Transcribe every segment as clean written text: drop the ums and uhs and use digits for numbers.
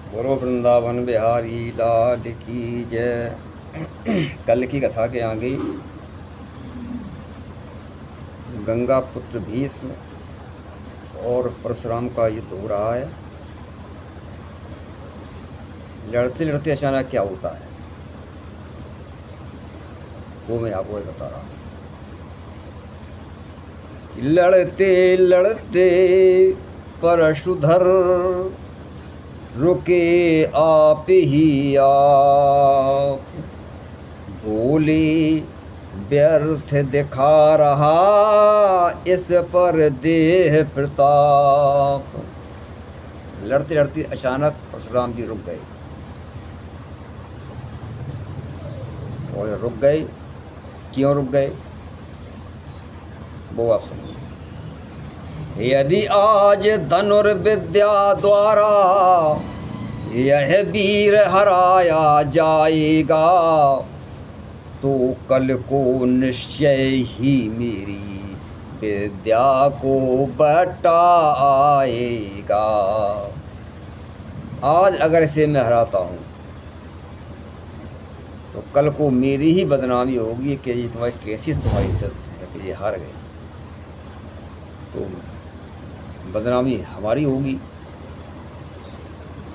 बोलो वृंदावन बिहारी लाल की जय। कल की कथा के आगे गंगा पुत्र भीष्म और परशुराम का युद्ध हो रहा है। लड़ते लड़ते अचानक क्या होता है वो मैं आपको बता रहा हूँ। लड़ते लड़ते परशुधर रुके आप ही आप, बोले व्यर्थ दिखा रहा इस पर देह प्रताप। लड़ते लड़ते अचानक परशुराम जी रुक गए। और रुक गए, क्यों रुक गए वो आप सुनिए। यदि आज धनुर्विद्या द्वारा यह वीर हराया जाएगा तो कल को निश्चय ही मेरी विद्या को बटा आएगा। आज अगर इसे मैं हराता हूँ तो कल को मेरी ही बदनामी होगी कि ये तुम्हारी कैसी समाइशत है कि ये हार गए। तो बदनामी हमारी होगी,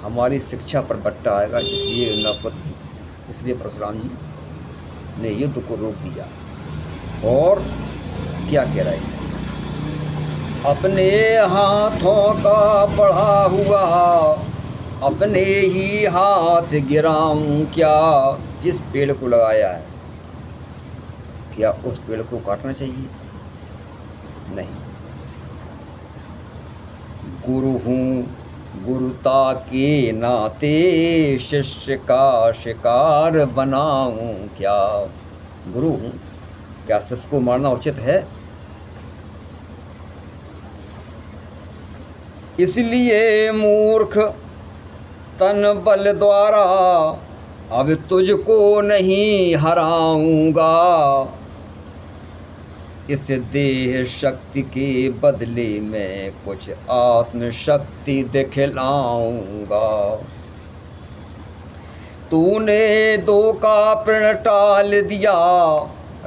हमारी शिक्षा पर बट्टा आएगा। इसलिए परशुराम जी ने युद्ध को रोक दिया। और क्या कह रहे हैं, अपने हाथों का बढ़ा हुआ अपने ही हाथ गिराऊं क्या। जिस पेड़ को लगाया है क्या उस पेड़ को काटना चाहिए? नहीं। गुरु हूँ, गुरुता के नाते शिष्य का शिकार बनाऊं क्या। गुरु हूँ, क्या शिष्य को मारना उचित है? इसलिए मूर्ख तन बल द्वारा अब तुझको नहीं हराऊंगा। इस देह शक्ति के बदले में कुछ आत्मशक्ति दिखलाऊंगा। तूने दो का प्रण टाल दिया,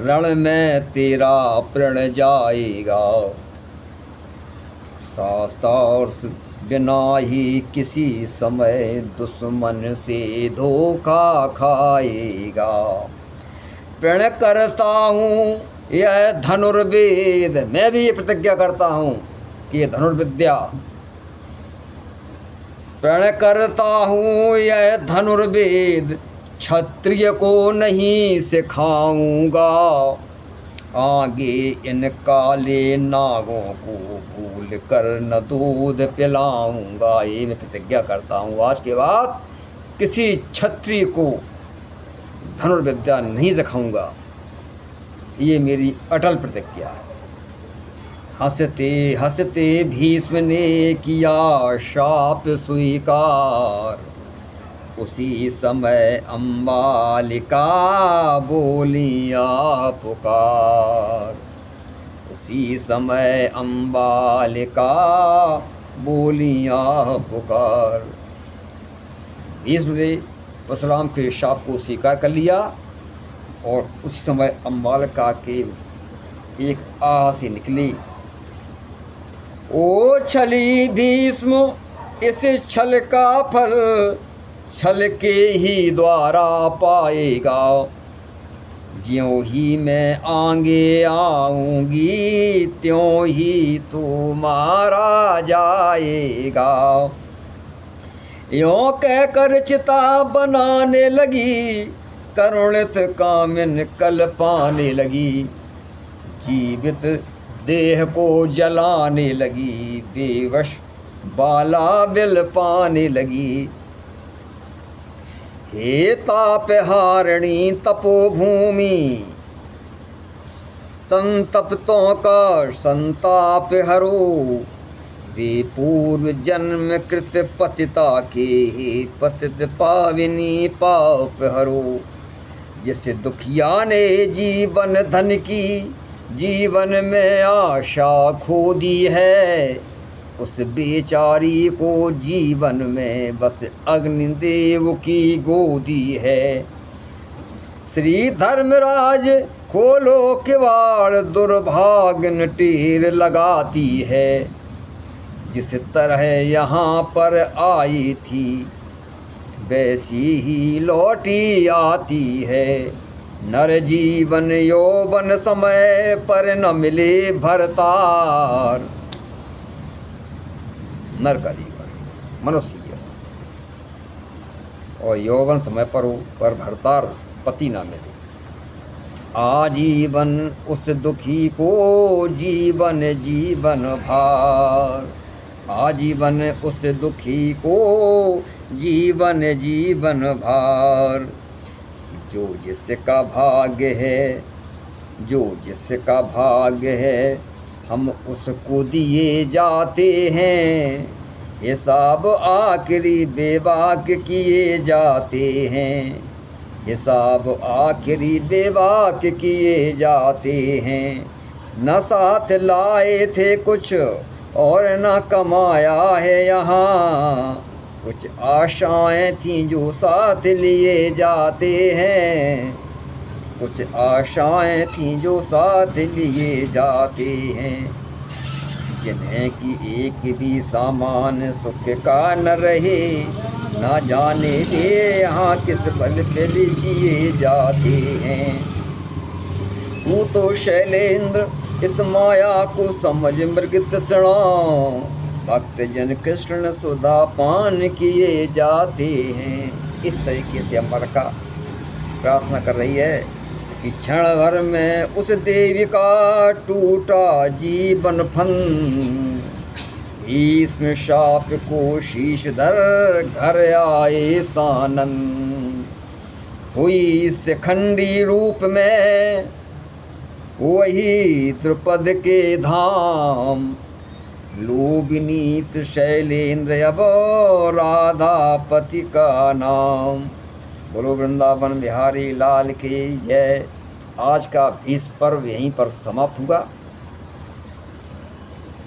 रण में तेरा प्रण जाएगा। शास्त्र बिना ही किसी समय दुश्मन से धोखा खाएगा। प्रण करता हूँ यह धनुर्वेद, मैं भी ये प्रतिज्ञा करता हूँ कि ये धनुर्विद्या, प्रण करता हूँ यह धनुर्वेद क्षत्रिय को नहीं सिखाऊंगा। आगे इन काले नागों को भूल कर न दूध पिलाऊंगा। ये मैं प्रतिज्ञा करता हूँ, आज के बाद किसी क्षत्रिय को धनुर्विद्या नहीं सिखाऊंगा। ये मेरी अटल प्रतिज्ञा है। हंसते हंसते भीष्म ने किया शाप स्वीकार। उसी समय अम्बालिका बोलिया पुकार। उसी समय अम्बालिका बोलिया पुकार। भीष्म ने परशुराम के शाप को स्वीकार कर लिया और उसी समय अम्बालिका के एक आह निकली। ओ छली भीष्म, इस छल का फल छल के ही द्वारा पाएगा। ज्यों ही मैं आगे आऊंगी त्यों ही तू मारा जाएगा। यों कहकर चिता बनाने लगी, करुणित कामिन कल पाने लगी। जीवित देह को जलाने लगी, बेवश बाला बिल पाने लगी। हे तापहारिणी तपोभूमि, संतप्तों का संताप हरो। वे पूर्व जन्म कृत पतिता के पतित पाविनी पाप हरो। जिस दुखिया ने जीवन धन की जीवन में आशा खो दी है, उस बेचारी को जीवन में बस अग्निदेव की गोदी है। श्री धर्मराज खोलो किवाड़, दुर्भाग्य टीर लगाती है। जिस तरह यहाँ पर आई थी वैसी ही लौटी आती है। नर जीवन यौवन समय पर न मिले भरतार। नर का जीवन मनुष्य जीवन और यौवन समय पर भरतार पति ना मिले। आजीवन उस दुखी को जीवन जीवन भार। आजीवन उस दुखी को जीवन जीवन भार। जो जिसका भाग्य है, जो जिसका भाग्य है, हम उसको दिए जाते हैं। हिसाब आखिरी बेबाक किए जाते हैं। हिसाब आखिरी बेबाक किए जाते हैं। न साथ लाए थे कुछ और न कमाया है यहाँ। कुछ आशाएं थीं जो साथ लिए जाते हैं। कुछ आशाएं थीं जो साथ लिए जाते हैं। जिन्हें कि एक भी सामान सुख का न रहे। ना जाने वे यहाँ किस बल पे जिए जाते हैं। तू तो शैलेंद्र इस माया को समझ मृग तृष्णा। भक्त जन कृष्ण सुधा पान किए जाते हैं। इस तरीके से अम्बिका प्रार्थना कर रही है कि क्षण भर में उस देवी का टूटा जीवन फन। भीष्म शाप को शीश धर घर आए सानन। हुई शिखंडी रूप में वही द्रुपद के धाम। लोभिनीत शैलेंद्र अब राधापति का नाम। बोलो वृंदावन बिहारी लाल की जय। आज का भीष्म पर्व यहीं पर समाप्त हुआ।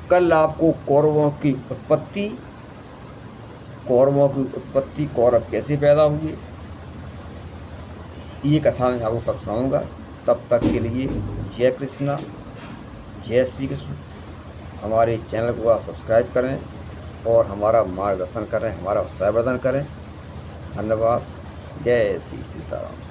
कल आपको कौरवों की उत्पत्ति, कौरव कैसे पैदा हुए, ये कथा मैं आपको कल सुनाऊंगा। तब तक के लिए जय कृष्णा, जय श्री कृष्ण। हमारे चैनल को आप सब्सक्राइब करें और हमारा मार्गदर्शन करें, हमारा उत्साहवर्धन करें। धन्यवाद। जय श्री सीताराम।